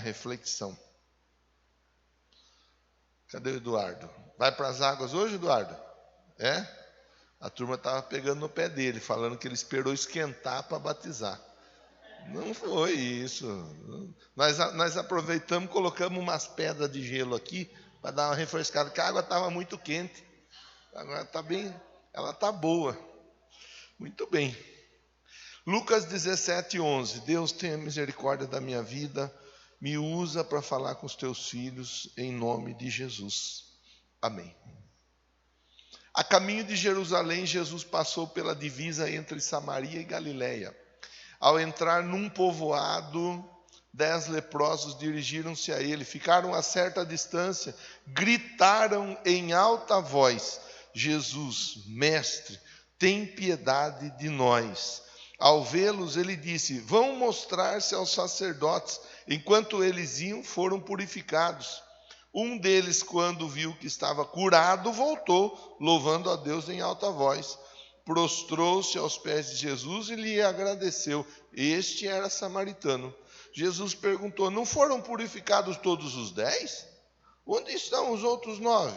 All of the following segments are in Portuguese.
reflexão. Cadê o Eduardo? Vai para as águas hoje, Eduardo? É? A turma estava pegando no pé dele, falando que ele esperou esquentar para batizar. Não foi isso. Nós aproveitamos, colocamos umas pedras de gelo aqui para dar uma refrescada, porque a água estava muito quente. Agora está bem, ela está boa. Muito bem. Lucas 17:11. Deus tenha misericórdia da minha vida, me usa para falar com os teus filhos, em nome de Jesus. Amém. A caminho de Jerusalém, Jesus passou pela divisa entre Samaria e Galiléia. Ao entrar num povoado, 10 leprosos dirigiram-se a ele, ficaram a certa distância, gritaram em alta voz: Jesus, mestre, tem piedade de nós. Ao vê-los, ele disse: vão mostrar-se aos sacerdotes. Enquanto eles iam, foram purificados. Um deles, quando viu que estava curado, voltou, louvando a Deus em alta voz. Prostrou-se aos pés de Jesus e lhe agradeceu. Este era samaritano. Jesus perguntou: não foram purificados todos os 10? Onde estão os outros 9?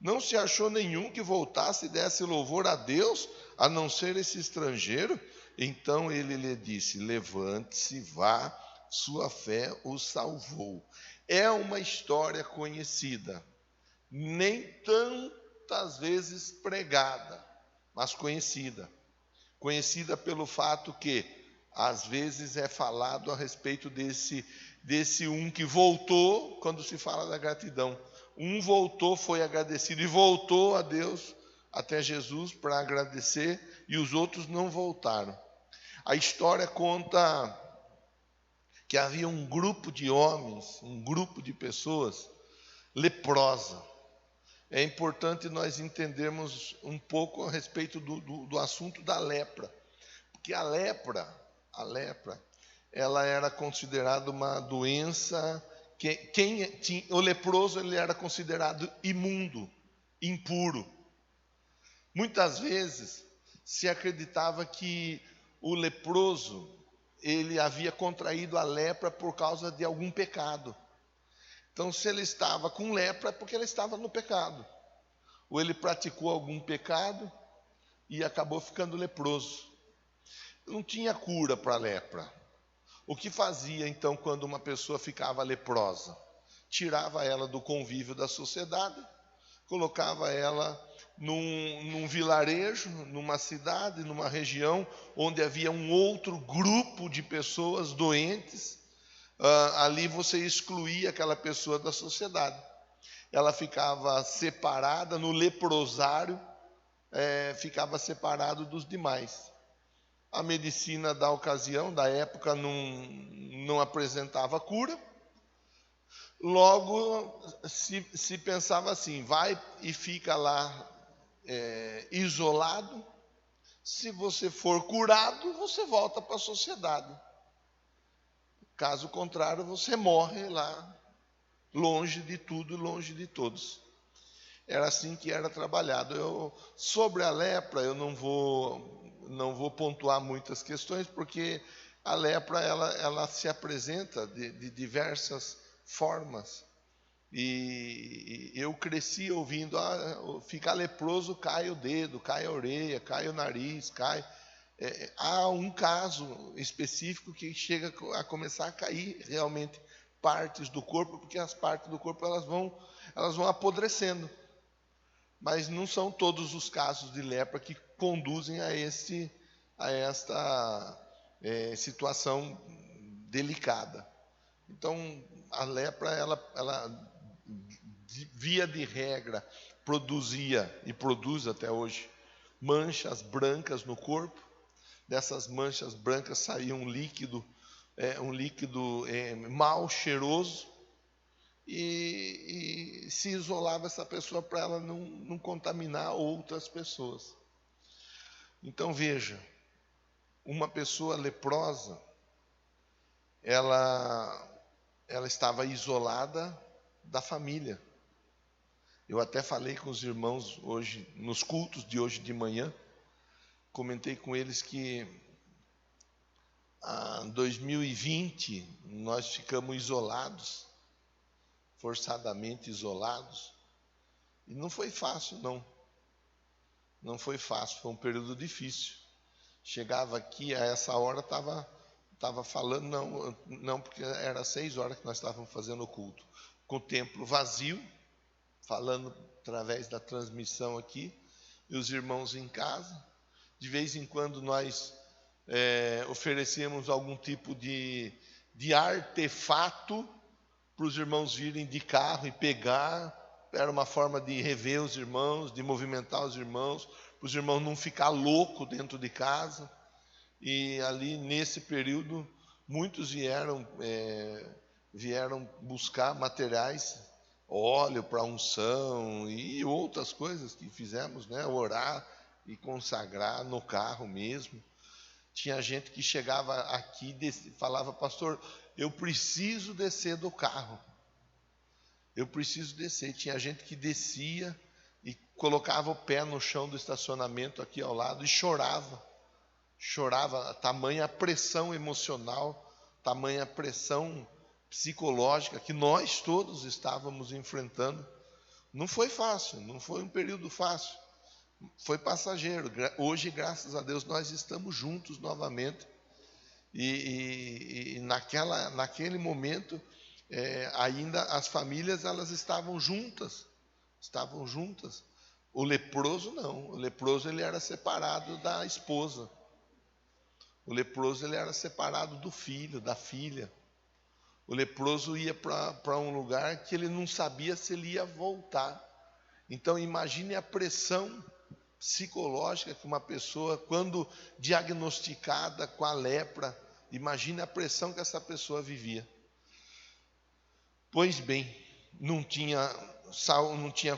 Não se achou nenhum que voltasse e desse louvor a Deus, a não ser esse estrangeiro? Então ele lhe disse: levante-se, vá, sua fé o salvou. É uma história conhecida, nem tantas vezes pregada, mas conhecida. Conhecida pelo fato que, às vezes, é falado a respeito desse um que voltou, quando se fala da gratidão. Um voltou, foi agradecido e voltou a Deus, até Jesus, para agradecer, e os outros não voltaram. A história conta que havia um grupo de homens, um grupo de pessoas leprosa. É importante nós entendermos um pouco a respeito do assunto da lepra. Porque a lepra, ela era considerada uma doença que o leproso ele era considerado imundo, impuro. Muitas vezes se acreditava que o leproso ele havia contraído a lepra por causa de algum pecado. Então, se ele estava com lepra, é porque ele estava no pecado. Ou ele praticou algum pecado e acabou ficando leproso. Não tinha cura para a lepra. O que fazia, então, quando uma pessoa ficava leprosa? Tirava ela do convívio da sociedade, colocava ela num vilarejo, numa cidade, numa região onde havia um outro grupo de pessoas doentes. Ali você excluía aquela pessoa da sociedade. Ela ficava separada no leprosário, ficava separado dos demais. A medicina da ocasião, da época, não apresentava cura. Logo se pensava assim: vai e fica lá isolado. Se você for curado, você volta para a sociedade. Caso contrário, você morre lá, longe de tudo, longe de todos. Era assim que era trabalhado. Sobre a lepra, eu não vou pontuar muitas questões, porque a lepra ela se apresenta de diversas formas. E eu cresci ouvindo: ficar leproso, cai o dedo, cai a orelha, cai o nariz, cai. Há um caso específico que chega a começar a cair realmente partes do corpo, porque as partes do corpo elas vão apodrecendo. Mas não são todos os casos de lepra que conduzem a esta situação delicada. Então, a lepra, ela via de regra, produzia e produz até hoje manchas brancas no corpo. Dessas manchas brancas saía um líquido mal cheiroso, e se isolava essa pessoa para ela não contaminar outras pessoas. Então veja, uma pessoa leprosa, ela estava isolada da família. Eu até falei com os irmãos hoje, nos cultos de hoje de manhã, comentei com eles que Em 2020, nós ficamos isolados, forçadamente isolados, e não foi fácil, não. Não foi fácil, foi um período difícil. Chegava aqui, a essa hora estava falando, não, porque era 6 horas que nós estávamos fazendo o culto, com o templo vazio, falando através da transmissão aqui, e os irmãos em casa. De vez em quando nós oferecemos algum tipo de artefato para os irmãos virem de carro e pegar. Era uma forma de rever os irmãos, de movimentar os irmãos, para os irmãos não ficar loucos dentro de casa. E ali nesse período, muitos vieram buscar materiais, óleo para unção e outras coisas que fizemos, né? Orar e consagrar no carro mesmo. Tinha gente que chegava aqui e falava: pastor, eu preciso descer do carro. Eu preciso descer. Tinha gente que descia e colocava o pé no chão do estacionamento aqui ao lado e chorava. Chorava, tamanha pressão emocional, tamanha pressão psicológica que nós todos estávamos enfrentando. Não foi fácil, não foi um período fácil. Foi passageiro. Hoje, graças a Deus, nós estamos juntos novamente. E naquele momento, ainda as famílias elas estavam juntas. O leproso não. O leproso ele era separado da esposa. O leproso ele era separado do filho, da filha. O leproso ia para um lugar que ele não sabia se ele ia voltar. Então imagine a pressão psicológica que uma pessoa, quando diagnosticada com a lepra, imagine a pressão que essa pessoa vivia. Pois bem, não tinha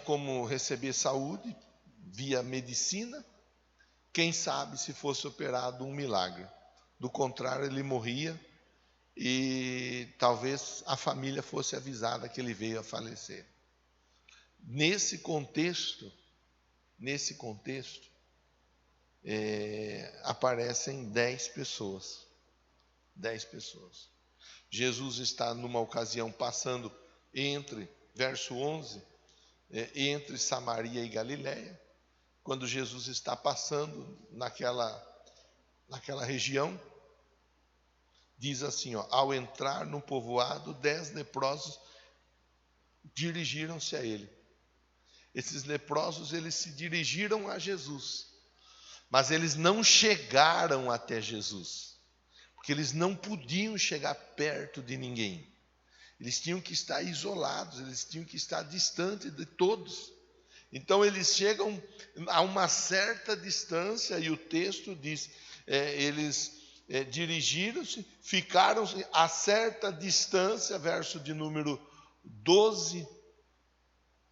como receber saúde via medicina. Quem sabe se fosse operado um milagre. Do contrário, ele morria e talvez a família fosse avisada que ele veio a falecer. Nesse contexto, aparecem 10 pessoas. 10 pessoas. Jesus está numa ocasião passando verso 11, entre Samaria e Galiléia. Quando Jesus está passando naquela região, diz assim, ao entrar no povoado, 10 leprosos dirigiram-se a ele. Esses leprosos, eles se dirigiram a Jesus, mas eles não chegaram até Jesus, porque eles não podiam chegar perto de ninguém. Eles tinham que estar isolados, eles tinham que estar distantes de todos. Então eles chegam a uma certa distância, e o texto diz, eles dirigiram-se, ficaram a certa distância, verso de número 12,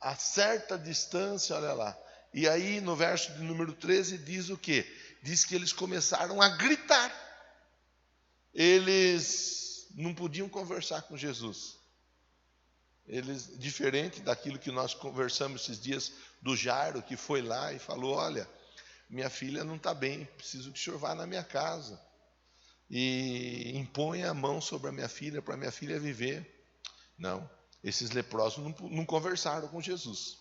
a certa distância, olha lá. E aí no verso de número 13 diz o quê? Diz que eles começaram a gritar. Eles não podiam conversar com Jesus. Eles, diferente daquilo que nós conversamos esses dias do Jairo, que foi lá e falou: olha, minha filha não está bem, preciso que o senhor vá na minha casa e imponha a mão sobre a minha filha, para a minha filha viver. Não, esses leprosos não conversaram com Jesus.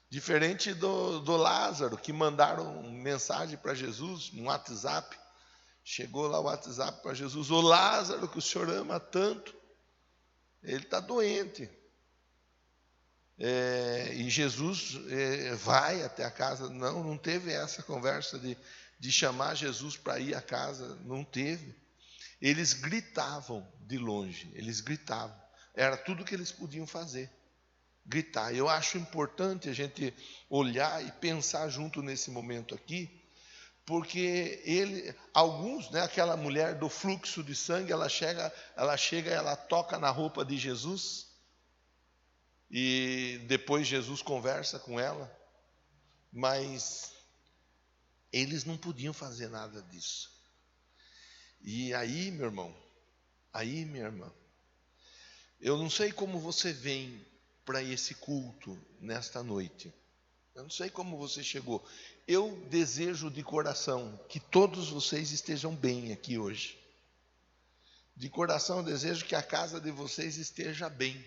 Diferente do Lázaro, que mandaram mensagem para Jesus no WhatsApp. Chegou lá o WhatsApp para Jesus: ô Lázaro, que o senhor ama tanto, ele está doente. E Jesus vai até a casa. Não teve essa conversa de chamar Jesus para ir à casa. Não teve. Eles gritavam de longe. Eles gritavam. Era tudo que eles podiam fazer. Gritar. Eu acho importante a gente olhar e pensar junto nesse momento aqui, porque alguns, né, aquela mulher do fluxo de sangue, ela chega, ela toca na roupa de Jesus, e depois Jesus conversa com ela, mas eles não podiam fazer nada disso. E aí, meu irmão, minha irmã, eu não sei como você vem para esse culto nesta noite. Eu não sei como você chegou. Eu desejo de coração que todos vocês estejam bem aqui hoje. De coração eu desejo que a casa de vocês esteja bem.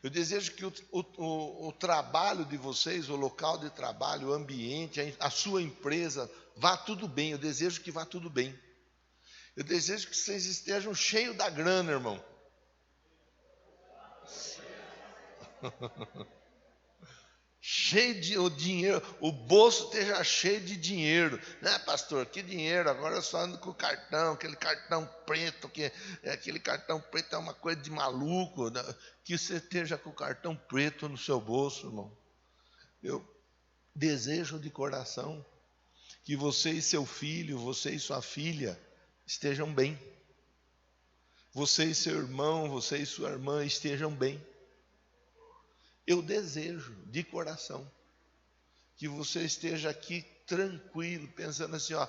Eu desejo que o trabalho de vocês, o local de trabalho, o ambiente, a sua empresa, vá tudo bem. Eu desejo que vá tudo bem. Eu desejo que vocês estejam cheios da grana, irmão. Cheio de o dinheiro, o bolso esteja cheio de dinheiro, né, pastor? Que dinheiro? Agora eu só ando com o cartão, aquele cartão preto, aquele cartão preto é uma coisa de maluco, né? Que você esteja com o cartão preto no seu bolso, irmão. Eu desejo de coração que você e seu filho, você e sua filha estejam bem. Você e seu irmão, você e sua irmã estejam bem. Eu desejo de coração que você esteja aqui tranquilo, pensando assim, ó,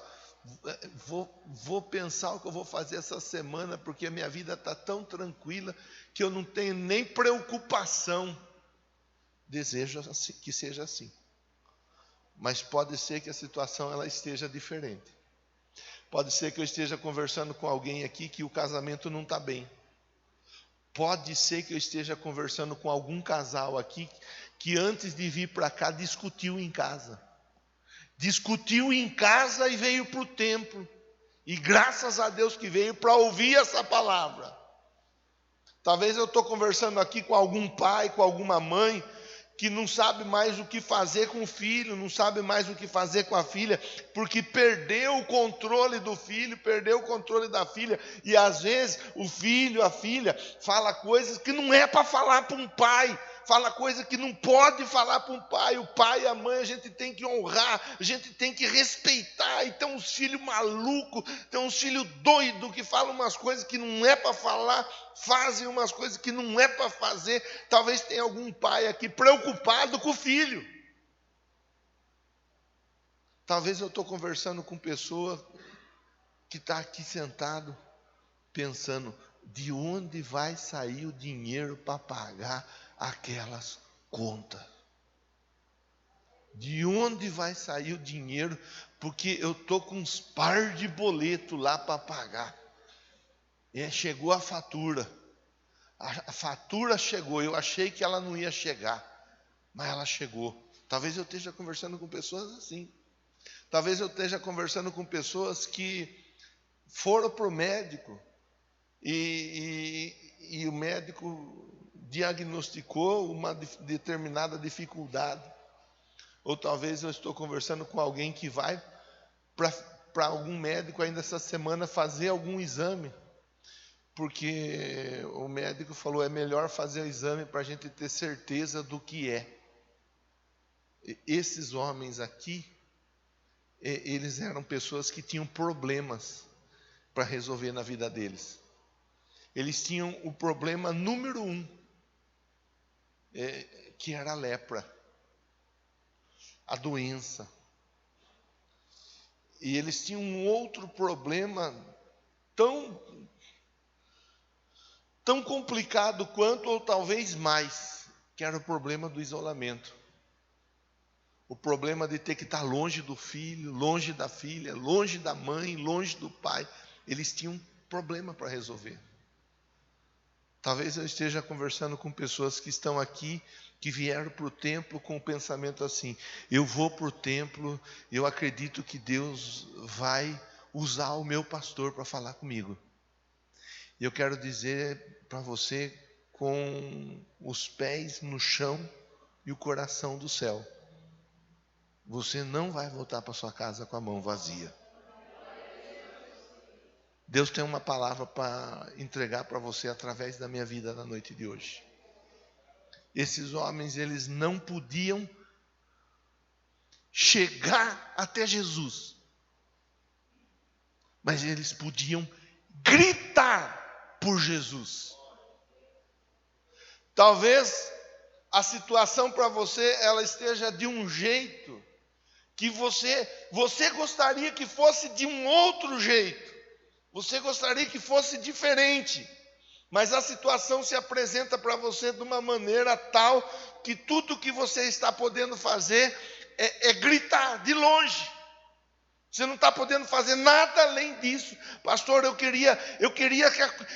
vou pensar o que eu vou fazer essa semana, porque a minha vida está tão tranquila que eu não tenho nem preocupação. Desejo que seja assim. Mas pode ser que a situação ela esteja diferente. Pode ser que eu esteja conversando com alguém aqui que o casamento não está bem. Pode ser que eu esteja conversando com algum casal aqui que antes de vir para cá discutiu em casa. Discutiu em casa e veio para o templo. E graças a Deus que veio para ouvir essa palavra. Talvez eu estou conversando aqui com algum pai, com alguma mãe, que não sabe mais o que fazer com o filho, não sabe mais o que fazer com a filha, porque perdeu o controle do filho, perdeu o controle da filha, e às vezes o filho, a filha, fala coisas que não é para falar para um pai, fala coisa que não pode falar para um pai. O pai e a mãe a gente tem que honrar, a gente tem que respeitar. E tem uns filhos malucos, tem uns filhos doidos que falam umas coisas que não é para falar, fazem umas coisas que não é para fazer. Talvez tenha algum pai aqui preocupado com o filho. Talvez eu estou conversando com pessoa que está aqui sentado, pensando, de onde vai sair o dinheiro para pagar aquelas contas? De onde vai sair o dinheiro? Porque eu estou com uns par de boleto lá para pagar. Chegou a fatura. A fatura chegou. Eu achei que ela não ia chegar, mas ela chegou. Talvez eu esteja conversando com pessoas assim. Talvez eu esteja conversando com pessoas que foram para o médico e o médico diagnosticou uma determinada dificuldade. Ou talvez eu estou conversando com alguém que vai para algum médico ainda essa semana fazer algum exame, porque o médico falou, é melhor fazer o exame para a gente ter certeza do que é. Esses homens aqui, eles eram pessoas que tinham problemas para resolver na vida deles. Eles tinham o problema número 1, que era a lepra, a doença. E eles tinham um outro problema tão complicado quanto, ou talvez mais, que era o problema do isolamento. O problema de ter que estar longe do filho, longe da filha, longe da mãe, longe do pai. Eles tinham um problema para resolver. Talvez eu esteja conversando com pessoas que estão aqui, que vieram para o templo com o pensamento assim, eu vou para o templo, eu acredito que Deus vai usar o meu pastor para falar comigo. E eu quero dizer para você, com os pés no chão e o coração do céu, você não vai voltar para sua casa com a mão vazia. Deus tem uma palavra para entregar para você através da minha vida na noite de hoje. Esses homens, eles não podiam chegar até Jesus, mas eles podiam gritar por Jesus. Talvez a situação para você, ela esteja de um jeito que você gostaria que fosse de um outro jeito. Você gostaria que fosse diferente, mas a situação se apresenta para você de uma maneira tal que tudo que você está podendo fazer é gritar de longe. Você não está podendo fazer nada além disso. Pastor, eu queria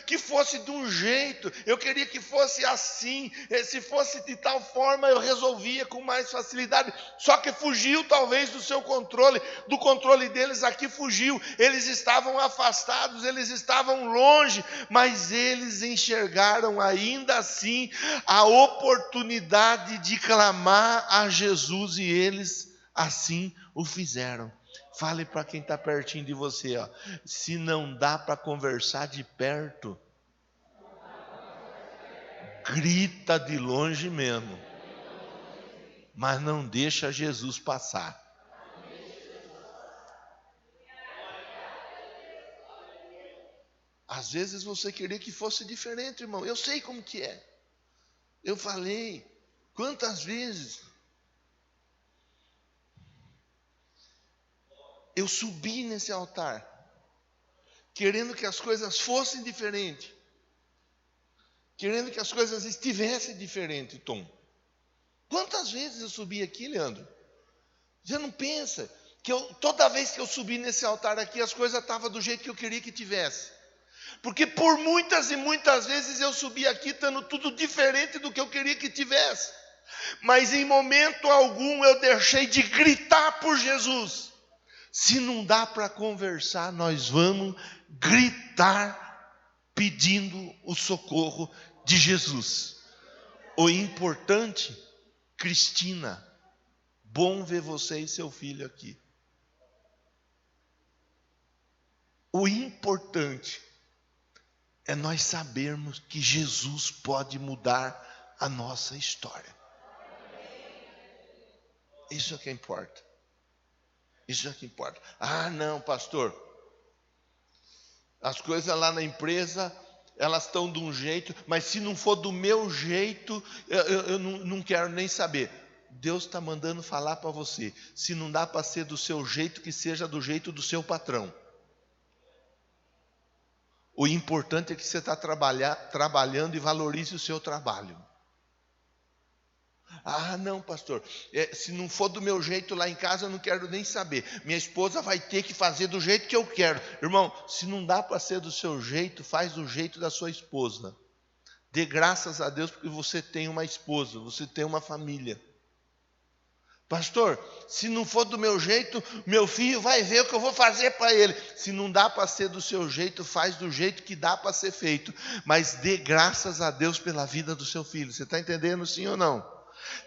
que fosse de um jeito, eu queria que fosse assim, se fosse de tal forma eu resolvia com mais facilidade. Só que fugiu talvez do seu controle, do controle deles aqui fugiu. Eles estavam afastados, eles estavam longe, mas eles enxergaram ainda assim a oportunidade de clamar a Jesus e eles assim o fizeram. Fale para quem está pertinho de você, ó. Se não dá para conversar de perto, grita de longe mesmo, mas não deixa Jesus passar. Às vezes você queria que fosse diferente, irmão. Eu sei como que é. Eu falei quantas vezes eu subi nesse altar, querendo que as coisas fossem diferentes, querendo que as coisas estivessem diferentes, Tom. Quantas vezes eu subi aqui, Leandro? Você não pensa que toda vez que eu subi nesse altar aqui, as coisas estavam do jeito que eu queria que tivesse. Porque por muitas e muitas vezes eu subi aqui estando tudo diferente do que eu queria que tivesse. Mas em momento algum eu deixei de gritar por Jesus. Se não dá para conversar, nós vamos gritar pedindo o socorro de Jesus. O importante, Cristina, bom ver você e seu filho aqui. O importante é nós sabermos que Jesus pode mudar a nossa história. Isso é que importa. Isso é que importa. Ah, não, pastor. As coisas lá na empresa, elas estão de um jeito, mas se não for do meu jeito, eu não quero nem saber. Deus está mandando falar para você. Se não dá para ser do seu jeito, que seja do jeito do seu patrão. O importante é que você está trabalhando e valorize o seu trabalho. Ah, não, pastor, se não for do meu jeito lá em casa, eu não quero nem saber. Minha esposa vai ter que fazer do jeito que eu quero. Irmão, se não dá para ser do seu jeito, faz do jeito da sua esposa. Dê graças a Deus porque você tem uma esposa, você tem uma família. Pastor, se não for do meu jeito, meu filho vai ver o que eu vou fazer para ele. Se não dá para ser do seu jeito, faz do jeito que dá para ser feito. Mas dê graças a Deus pela vida do seu filho. Você está entendendo sim ou não?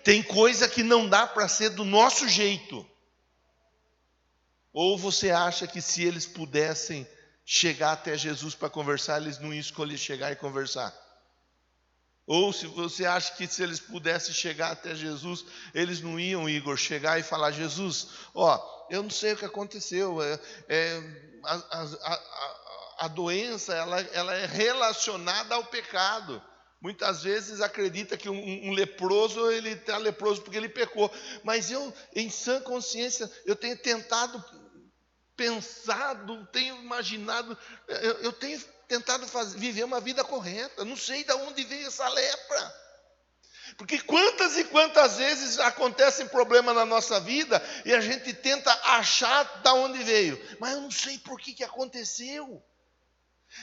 Tem coisa que não dá para ser do nosso jeito. Ou você acha que se eles pudessem chegar até Jesus para conversar, eles não iam escolher chegar e conversar? Ou se você acha que se eles pudessem chegar até Jesus, eles não iam, Igor, chegar e falar: Jesus, eu não sei o que aconteceu, a doença ela é relacionada ao pecado. Muitas vezes acredita que um leproso, ele está leproso porque ele pecou. Mas eu, em sã consciência, eu tenho tentado, pensado, tenho imaginado, eu tenho tentado viver uma vida correta. Não sei de onde veio essa lepra. Porque quantas e quantas vezes acontecem problemas na nossa vida e a gente tenta achar de onde veio. Mas eu não sei por que aconteceu.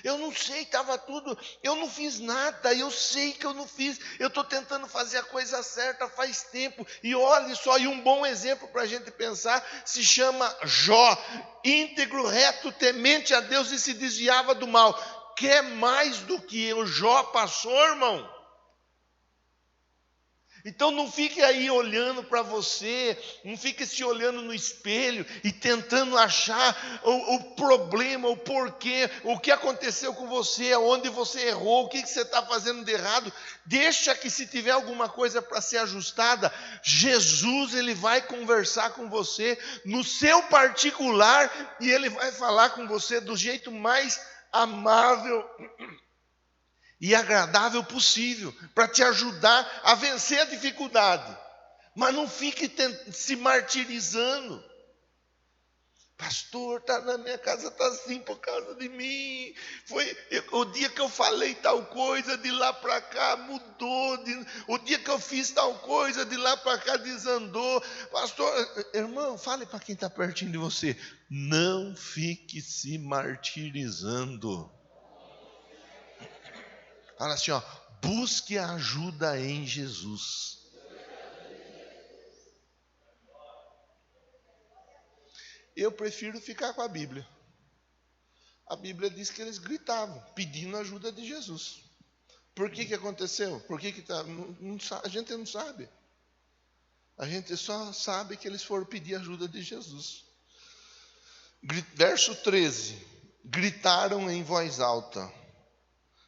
Eu não sei, estava tudo, eu não fiz nada, eu sei que eu não fiz, eu estou tentando fazer a coisa certa faz tempo. E olha só, e um bom exemplo para a gente pensar, se chama Jó, íntegro, reto, temente a Deus e se desviava do mal. Quer mais do que o Jó passou, irmão? Então não fique aí olhando para você, não fique se olhando no espelho e tentando achar o problema, o porquê, o que aconteceu com você, onde você errou, o que você está fazendo de errado. Deixa que se tiver alguma coisa para ser ajustada, Jesus ele vai conversar com você no seu particular e ele vai falar com você do jeito mais amável e agradável possível, para te ajudar a vencer a dificuldade. Mas não fique se martirizando. Pastor, na minha casa está assim por causa de mim. O dia que eu falei tal coisa, de lá para cá mudou. O dia que eu fiz tal coisa, de lá para cá desandou. Pastor, irmão, fale para quem está pertinho de você. Não fique se martirizando. Fala assim, ó, busque ajuda em Jesus. Eu prefiro ficar com a Bíblia. A Bíblia diz que eles gritavam, pedindo ajuda de Jesus. Por que aconteceu? Por que tá? A gente não sabe. A gente só sabe que eles foram pedir ajuda de Jesus. Verso 13. Gritaram em voz alta: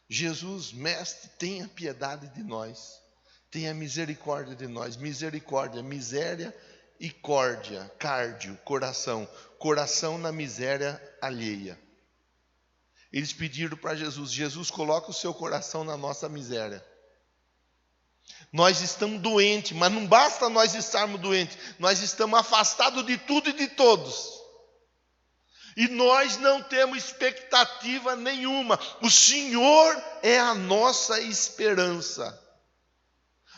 Jesus, mestre, tenha piedade de nós. Tenha misericórdia de nós. Misericórdia, miséria e córdia, cardio, coração. Coração na miséria alheia. Eles pediram para Jesus: Jesus, coloca o seu coração na nossa miséria. Nós estamos doentes, mas não basta nós estarmos doentes. Nós estamos afastados de tudo e de todos. E nós não temos expectativa nenhuma. O Senhor é a nossa esperança.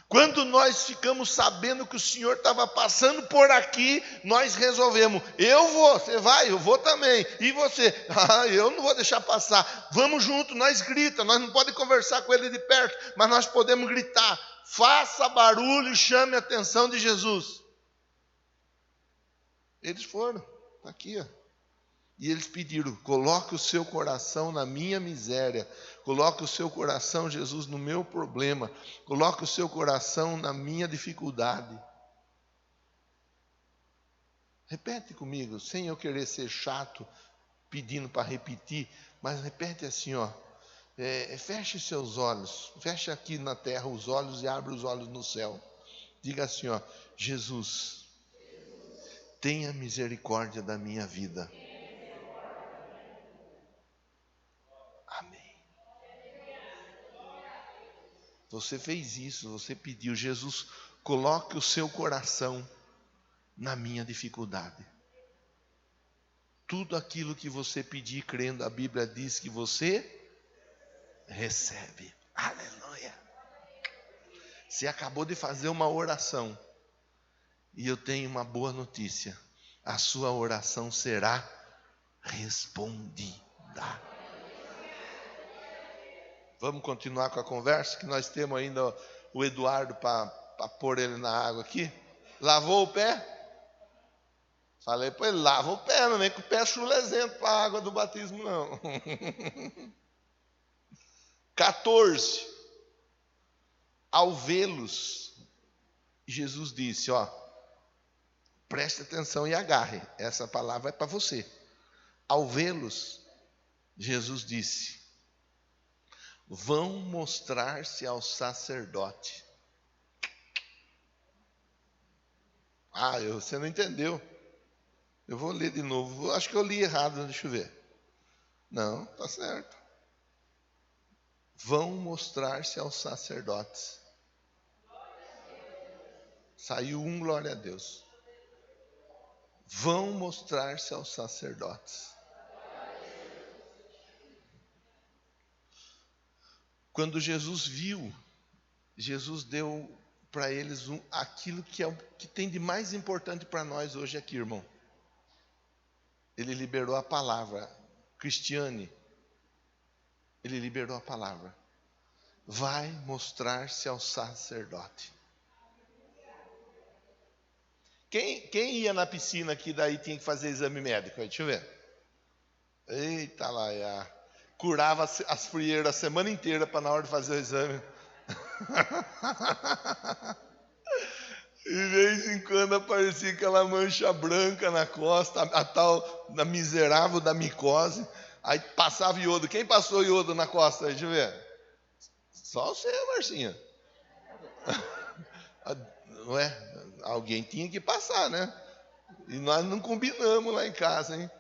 Quando nós ficamos sabendo que o Senhor estava passando por aqui, nós resolvemos: eu vou, você vai, eu vou também. E você? Eu não vou deixar passar. Vamos junto, nós grita. Nós não podemos conversar com ele de perto, mas nós podemos gritar. Faça barulho e chame a atenção de Jesus. Eles foram, está aqui, ó. E eles pediram: coloque o seu coração na minha miséria. Coloque o seu coração, Jesus, no meu problema. Coloque o seu coração na minha dificuldade. Repete comigo, sem eu querer ser chato, pedindo para repetir, mas repete assim, ó. Feche seus olhos. Feche aqui na terra os olhos e abre os olhos no céu. Diga assim, ó: Jesus, tenha misericórdia da minha vida. Você fez isso, você pediu: Jesus, coloque o seu coração na minha dificuldade. Tudo aquilo que você pedir crendo, a Bíblia diz que você recebe. Aleluia. Você acabou de fazer uma oração. E eu tenho uma boa notícia: a sua oração será respondida. Vamos continuar com a conversa, que nós temos ainda o Eduardo para pôr ele na água aqui. Lavou o pé? Falei para ele: lava o pé, não vem com o pé chulezento para a água do batismo, não. 14. Ao vê-los, Jesus disse, ó, preste atenção e agarre, essa palavra é para você. Ao vê-los, Jesus disse: vão mostrar-se ao sacerdote. Você não entendeu. Eu vou ler de novo. Acho que eu li errado, deixa eu ver. Não, está certo. Vão mostrar-se aos sacerdotes. Saiu um, glória a Deus. Vão mostrar-se aos sacerdotes. Quando Jesus viu, Jesus deu para eles aquilo que tem de mais importante para nós hoje aqui, irmão. Ele liberou a palavra. Cristiane, ele liberou a palavra. Vai mostrar-se ao sacerdote. Quem ia na piscina aqui, daí tinha que fazer exame médico? Deixa eu ver. Eita lá, curava as frieiras a semana inteira para na hora de fazer o exame. E de vez em quando aparecia aquela mancha branca na costa, a tal da miserável da micose. Aí passava iodo. Quem passou iodo na costa? Deixa eu ver. Só você, Marcinha. Não é? Alguém tinha que passar, né? E nós não combinamos lá em casa, hein?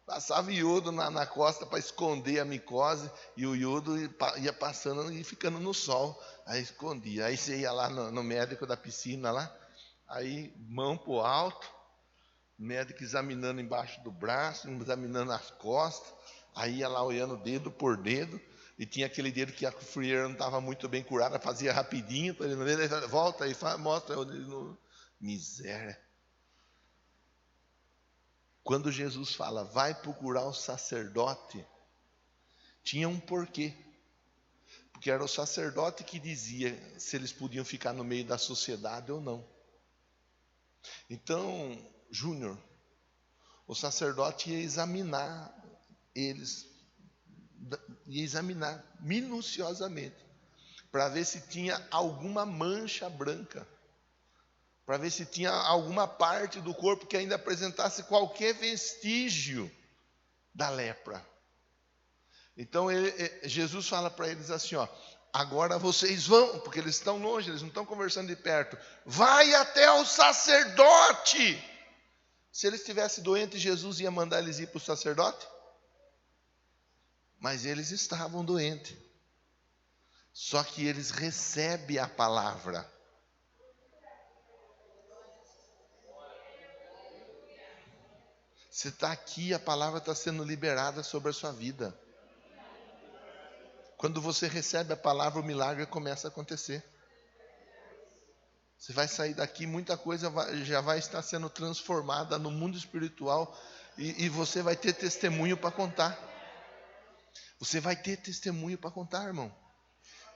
Passava iodo na costa para esconder a micose, e o iodo ia passando e ficando no sol. Aí escondia. Aí você ia lá no médico da piscina lá, aí mão pro alto, O médico examinando embaixo do braço, examinando as costas, aí ia lá olhando dedo por dedo, e tinha aquele dedo que a frieira não estava muito bem curada, fazia rapidinho, para ele não ver, ele volta e mostra. Miséria. Quando Jesus fala, vai procurar o sacerdote, tinha um porquê. Porque era o sacerdote que dizia se eles podiam ficar no meio da sociedade ou não. Então, Júnior, o sacerdote ia examinar eles, ia examinar minuciosamente, para ver se tinha alguma mancha branca, para ver se tinha alguma parte do corpo que ainda apresentasse qualquer vestígio da lepra. Então Jesus fala para eles assim, ó, agora vocês vão, porque eles estão longe, eles não estão conversando de perto, vai até o sacerdote. Se eles estivessem doentes, Jesus ia mandar eles ir para o sacerdote? Mas eles estavam doentes. Só que eles recebem a palavra. Você está aqui, a palavra está sendo liberada sobre a sua vida. Quando você recebe a palavra, o milagre começa a acontecer. Você vai sair daqui, muita coisa já vai estar sendo transformada no mundo espiritual e você vai ter testemunho para contar. Você vai ter testemunho para contar, irmão.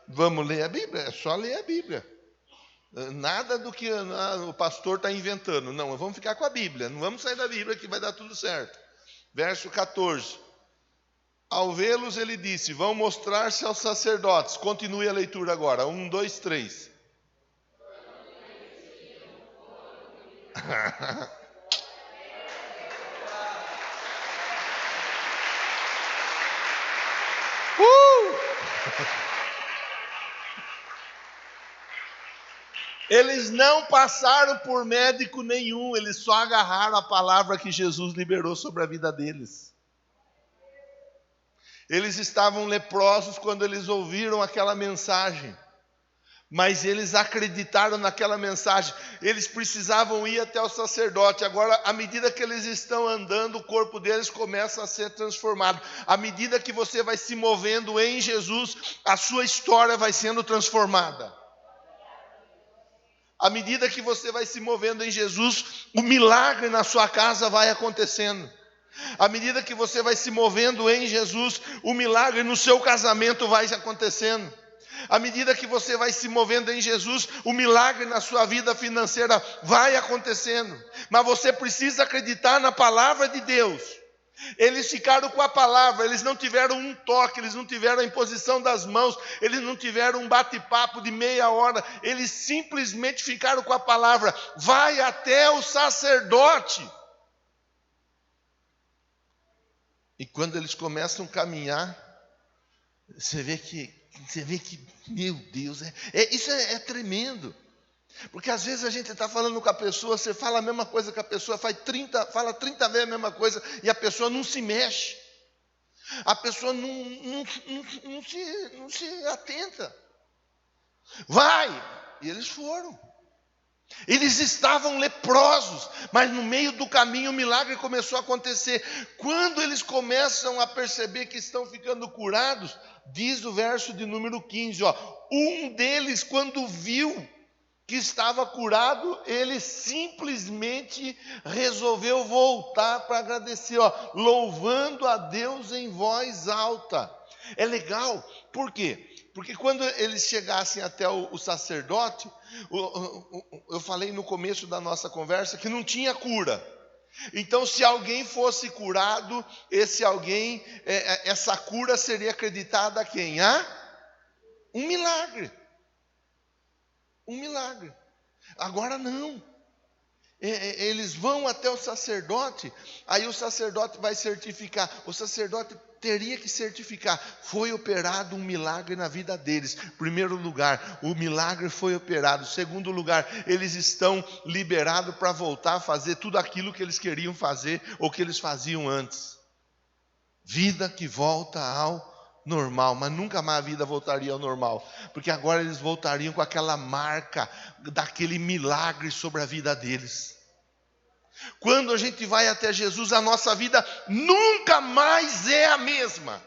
Vamos ler a Bíblia? É só ler a Bíblia. Nada do que o pastor está inventando. Não, vamos ficar com a Bíblia. Não vamos sair da Bíblia que vai dar tudo certo. Verso 14. Ao vê-los, ele disse, vão mostrar-se aos sacerdotes. Continue a leitura agora. 1, 2, 3. Eles não passaram por médico nenhum, eles só agarraram a palavra que Jesus liberou sobre a vida deles. Eles estavam leprosos quando eles ouviram aquela mensagem, mas eles acreditaram naquela mensagem. Eles precisavam ir até o sacerdote. Agora, à medida que eles estão andando, o corpo deles começa a ser transformado. À medida que você vai se movendo em Jesus, a sua história vai sendo transformada. À medida que você vai se movendo em Jesus, o milagre na sua casa vai acontecendo. À medida que você vai se movendo em Jesus, o milagre no seu casamento vai acontecendo. À medida que você vai se movendo em Jesus, o milagre na sua vida financeira vai acontecendo. Mas você precisa acreditar na palavra de Deus. Eles ficaram com a palavra, eles não tiveram um toque, eles não tiveram a imposição das mãos, eles não tiveram um bate-papo de meia hora, eles simplesmente ficaram com a palavra, vai até o sacerdote. E quando eles começam a caminhar, você vê que meu Deus, isso é tremendo. Porque às vezes a gente está falando com a pessoa, você fala a mesma coisa que a pessoa, fala 30 vezes a mesma coisa e a pessoa não se mexe. A pessoa não se atenta. Vai! E eles foram. Eles estavam leprosos, mas no meio do caminho o milagre começou a acontecer. Quando eles começam a perceber que estão ficando curados, diz o verso de número 15, ó, um deles quando viu que estava curado, ele simplesmente resolveu voltar para agradecer, ó, louvando a Deus em voz alta. É legal, por quê? Porque quando eles chegassem até o sacerdote, eu falei no começo da nossa conversa que não tinha cura. Então, se alguém fosse curado, esse alguém, essa cura seria acreditada a quem? Um milagre. Um milagre. Agora não. Eles vão até o sacerdote, aí o sacerdote vai certificar. O sacerdote teria que certificar, foi operado um milagre na vida deles. Primeiro lugar, o milagre foi operado. Segundo lugar, eles estão liberados para voltar a fazer tudo aquilo que eles queriam fazer ou que eles faziam antes. Vida que volta ao normal, mas nunca mais a vida voltaria ao normal, porque agora eles voltariam com aquela marca daquele milagre sobre a vida deles. Quando a gente vai até Jesus, a nossa vida nunca mais é a mesma.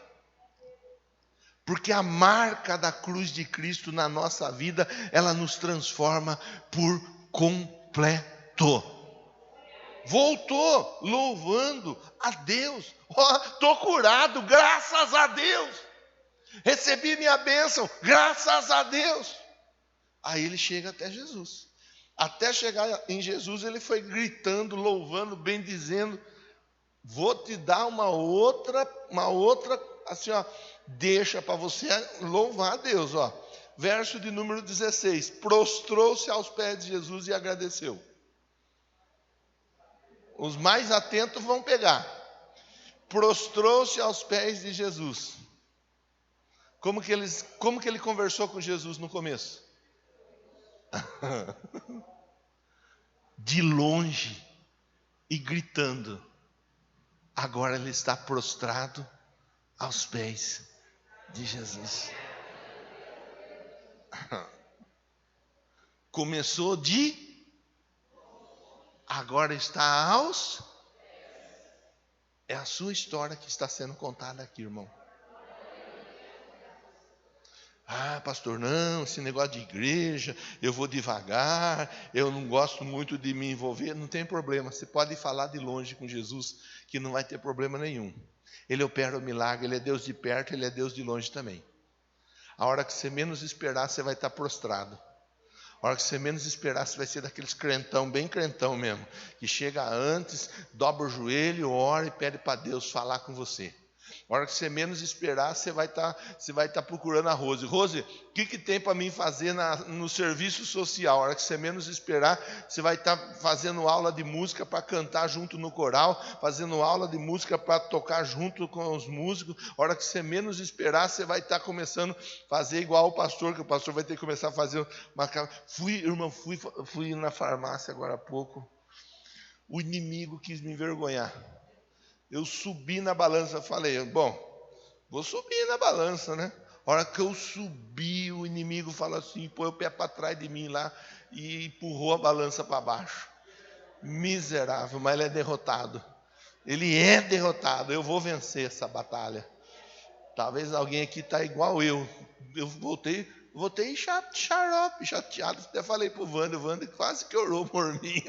Porque a marca da cruz de Cristo na nossa vida, ela nos transforma por completo. Voltou louvando a Deus. Estou curado, graças a Deus. Recebi minha bênção, graças a Deus. Aí ele chega até Jesus. Até chegar em Jesus, ele foi gritando, louvando, bendizendo. Vou te dar uma outra, assim, ó, deixa para você louvar a Deus, ó. Verso de número 16. Prostrou-se aos pés de Jesus e agradeceu. Os mais atentos vão pegar. Prostrou-se aos pés de Jesus. Como que ele conversou com Jesus no começo? De longe e gritando. Agora ele está prostrado aos pés de Jesus. Começou agora está aos. É a sua história que está sendo contada aqui, irmão. Ah, pastor, não, esse negócio de igreja, eu vou devagar, eu não gosto muito de me envolver. Não tem problema, você pode falar de longe com Jesus, que não vai ter problema nenhum. Ele opera o milagre, ele é Deus de perto, ele é Deus de longe também. A hora que você menos esperar, você vai estar prostrado. A hora que você menos esperar, você vai ser daqueles crentão, bem crentão mesmo, que chega antes, dobra o joelho, ora e pede para Deus falar com você. A hora que você menos esperar, você vai estar procurando a Rose. Rose, o que tem para mim fazer no serviço social? A hora que você menos esperar, você vai estar fazendo aula de música para cantar junto no coral, fazendo aula de música para tocar junto com os músicos. A hora que você menos esperar, você vai estar começando a fazer igual o pastor, que o pastor vai ter que começar a fazer uma... Fui na farmácia agora há pouco. O inimigo quis me envergonhar. Eu subi na balança, falei, bom, vou subir na balança, né? A hora que eu subi, o inimigo fala assim, põe o pé para trás de mim lá e empurrou a balança para baixo. Miserável, mas ele é derrotado. Ele é derrotado, eu vou vencer essa batalha. Talvez alguém aqui está igual eu. Eu voltei xarope, chateado. Até falei para o Wander quase que orou por mim.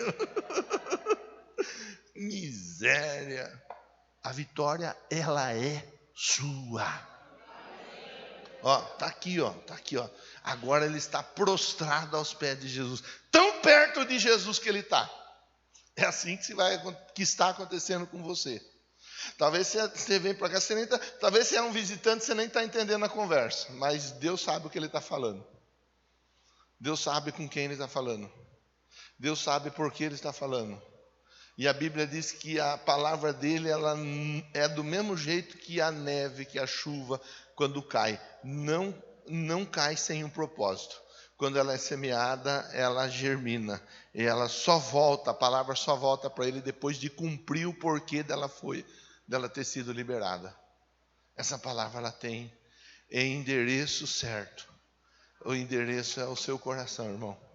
Miséria. A vitória, ela é sua. Ó, tá aqui, ó. Agora ele está prostrado aos pés de Jesus. Tão perto de Jesus que ele está. É assim que está acontecendo com você. Talvez você vem para cá, talvez você é um visitante, você nem está entendendo a conversa. Mas Deus sabe o que ele está falando. Deus sabe com quem ele está falando. Deus sabe por que ele está falando. E a Bíblia diz que a palavra dele, ela é do mesmo jeito que a neve, que a chuva, quando cai. Não cai sem um propósito. Quando ela é semeada, ela germina. E ela só volta, a palavra só volta para ele depois de cumprir o porquê dela ter sido liberada. Essa palavra, ela tem endereço certo. O endereço é o seu coração, irmão.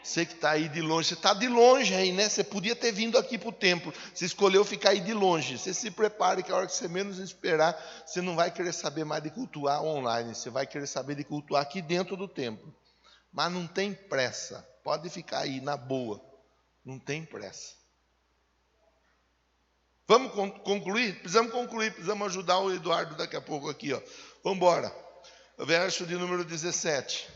Você que está aí de longe, você está de longe aí, né? Você podia ter vindo aqui para o templo. Você escolheu ficar aí de longe. Você se prepare que a hora que você menos esperar, você não vai querer saber mais de cultuar online. Você vai querer saber de cultuar aqui dentro do templo. Mas não tem pressa. Pode ficar aí, na boa. Não tem pressa. Vamos concluir? Precisamos ajudar o Eduardo daqui a pouco aqui, ó. Vamos embora. Verso de número 17.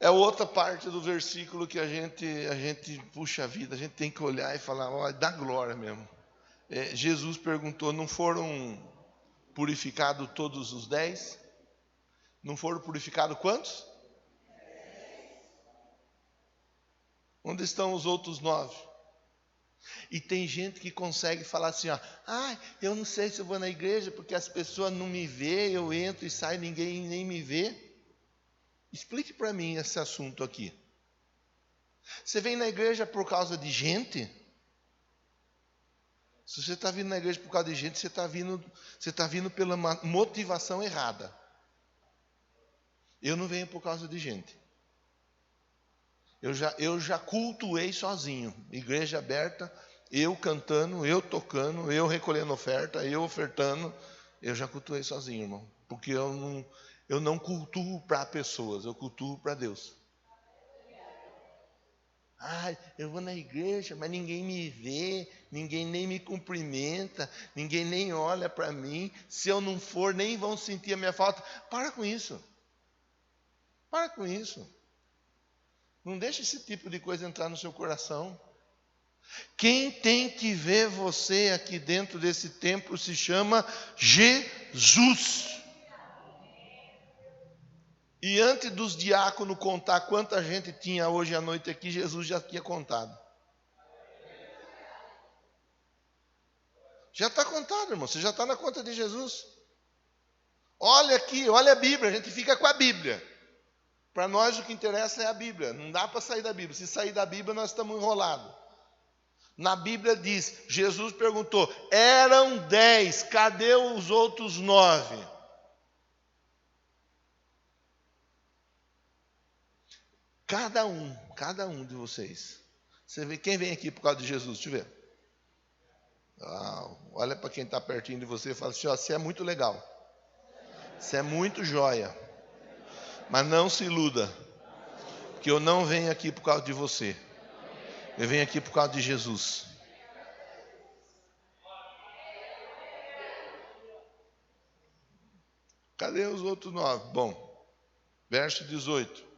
É outra parte do versículo que a gente puxa a vida, a gente tem que olhar e falar, ó, dá glória mesmo. Jesus perguntou, não foram purificados todos os 10? Não foram purificados quantos? Onde estão os outros 9? E tem gente que consegue falar assim, ó, eu não sei se eu vou na igreja porque as pessoas não me veem, eu entro e saio, ninguém nem me vê. Explique para mim esse assunto aqui. Você vem na igreja por causa de gente? Se você está vindo na igreja por causa de gente, você está vindo pela motivação errada. Eu não venho por causa de gente. Eu já cultuei sozinho. Igreja aberta, eu cantando, eu tocando, eu recolhendo oferta, eu ofertando. Eu já cultuei sozinho, irmão. Porque eu não cultuo para pessoas, eu cultuo para Deus. Ai, eu vou na igreja, mas ninguém me vê, ninguém nem me cumprimenta, ninguém nem olha para mim. Se eu não for, nem vão sentir a minha falta. Para com isso. Para com isso. Não deixe esse tipo de coisa entrar no seu coração. Quem tem que ver você aqui dentro desse templo se chama Jesus. E antes dos diáconos contar quanta gente tinha hoje à noite aqui, Jesus já tinha contado. Já está contado, irmão. Você já está na conta de Jesus. Olha aqui, olha a Bíblia. A gente fica com a Bíblia. Para nós o que interessa é a Bíblia. Não dá para sair da Bíblia. Se sair da Bíblia, nós estamos enrolados. Na Bíblia diz, Jesus perguntou, eram 10, cadê os outros 9? Cada um de vocês. Você vê quem vem aqui por causa de Jesus? Deixa eu ver. Olha para quem está pertinho de você e fala assim, ó, você é muito legal. Você é muito joia. Mas não se iluda. Que eu não venho aqui por causa de você. Eu venho aqui por causa de Jesus. Cadê os outros 9? Bom, verso 18.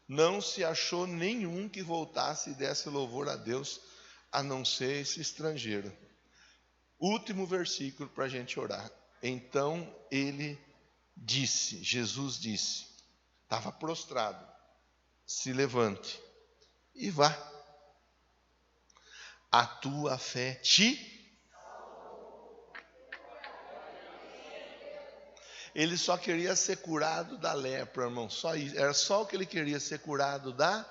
Não se achou nenhum que voltasse e desse louvor a Deus, a não ser esse estrangeiro. Último versículo para a gente orar. Então Jesus disse, estava prostrado, se levante e vá. A tua fé te... Ele só queria ser curado da lepra, irmão. Só isso. Era só o que ele queria, ser curado da...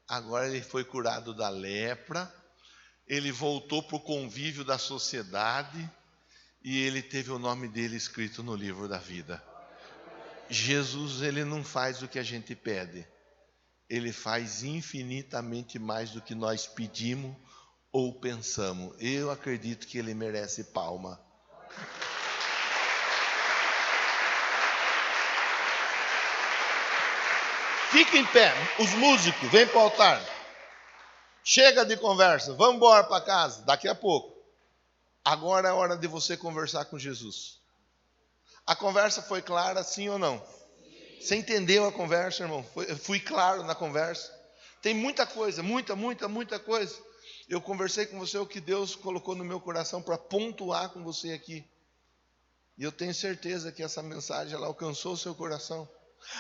Agora ele foi curado da lepra. Ele voltou para o convívio da sociedade. E ele teve o nome dele escrito no livro da vida. Jesus, ele não faz o que a gente pede. Ele faz infinitamente mais do que nós pedimos ou pensamos. Eu acredito que ele merece palma. Fica em pé, os músicos, vem para o altar. Chega de conversa, vamos embora para casa, daqui a pouco. Agora é a hora de você conversar com Jesus. A conversa foi clara, sim ou não? Você entendeu a conversa, irmão? Fui claro na conversa. Tem muita coisa, muita coisa. Eu conversei com você o que Deus colocou no meu coração para pontuar com você aqui. E eu tenho certeza que essa mensagem ela alcançou o seu coração.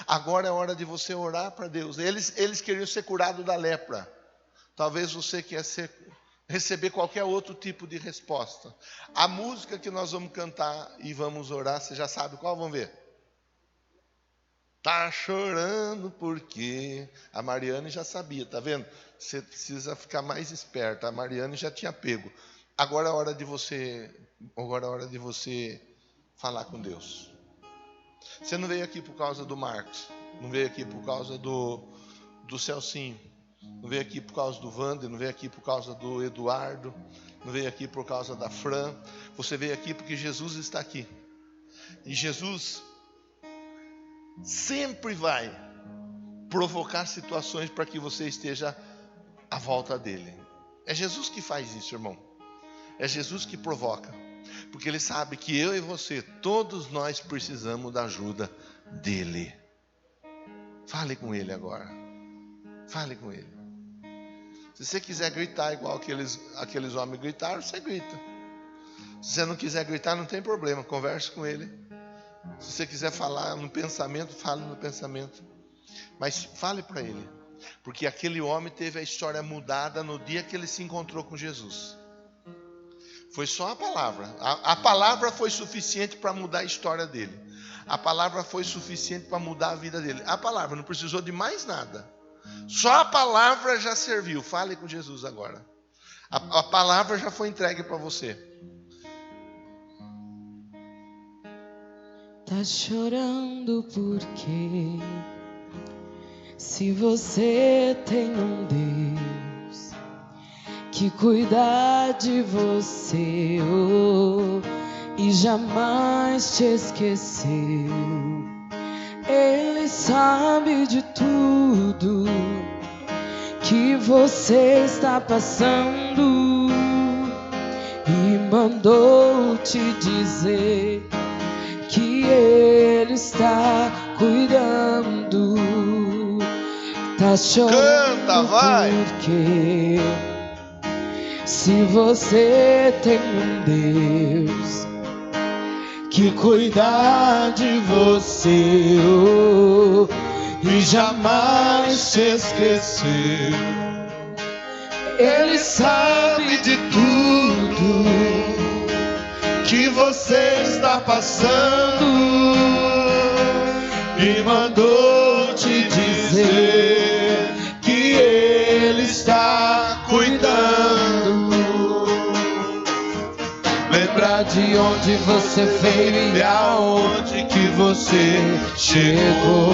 Agora é hora de você orar para Deus. Eles queriam ser curados da lepra. Talvez você quer receber qualquer outro tipo de resposta. A música que nós vamos cantar e vamos orar, você já sabe qual? Vamos ver. Tá chorando porque... A Mariane já sabia, tá vendo? Você precisa ficar mais esperta. A Mariane já tinha pego. Agora é hora de você falar com Deus. Você não veio aqui por causa do Marcos, não veio aqui por causa do Celcinho, não veio aqui por causa do Wander, não veio aqui por causa do Eduardo, não veio aqui por causa da Fran. Você veio aqui porque Jesus está aqui. E Jesus sempre vai provocar situações para que você esteja à volta dele. É Jesus que faz isso, irmão. É Jesus que provoca. Porque ele sabe que eu e você, todos nós precisamos da ajuda dele. Fale com ele agora. Fale com ele. Se você quiser gritar igual aqueles homens gritaram, você grita. Se você não quiser gritar, não tem problema, converse com ele. Se você quiser falar no pensamento, fale no pensamento. Mas fale para ele. Porque aquele homem teve a história mudada no dia que ele se encontrou com Jesus. Foi só a palavra. A palavra foi suficiente para mudar a história dele. A palavra foi suficiente para mudar a vida dele. A palavra não precisou de mais nada. Só a palavra já serviu. Fale com Jesus agora. A palavra já foi entregue para você. Tá chorando porque Se você tem um Deus que cuida de você, e jamais te esqueceu, Ele sabe de tudo que você está passando e mandou te dizer que Ele está cuidando. Tá chorando. Canta, vai. Porque se você tem um Deus que cuida de você, e jamais te esqueceu, Ele sabe de tudo que você está passando e mandou te dizer que Ele está cuidando. Lembrar de onde você veio e aonde que você chegou.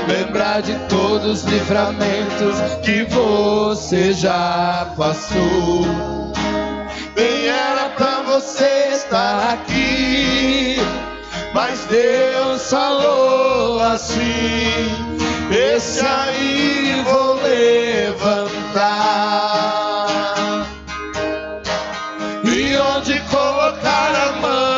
Lembrar de todos os livramentos que você já passou. Bem era pra você estar aqui, mas Deus falou assim: esse aí vou levantar. E onde colocar a mão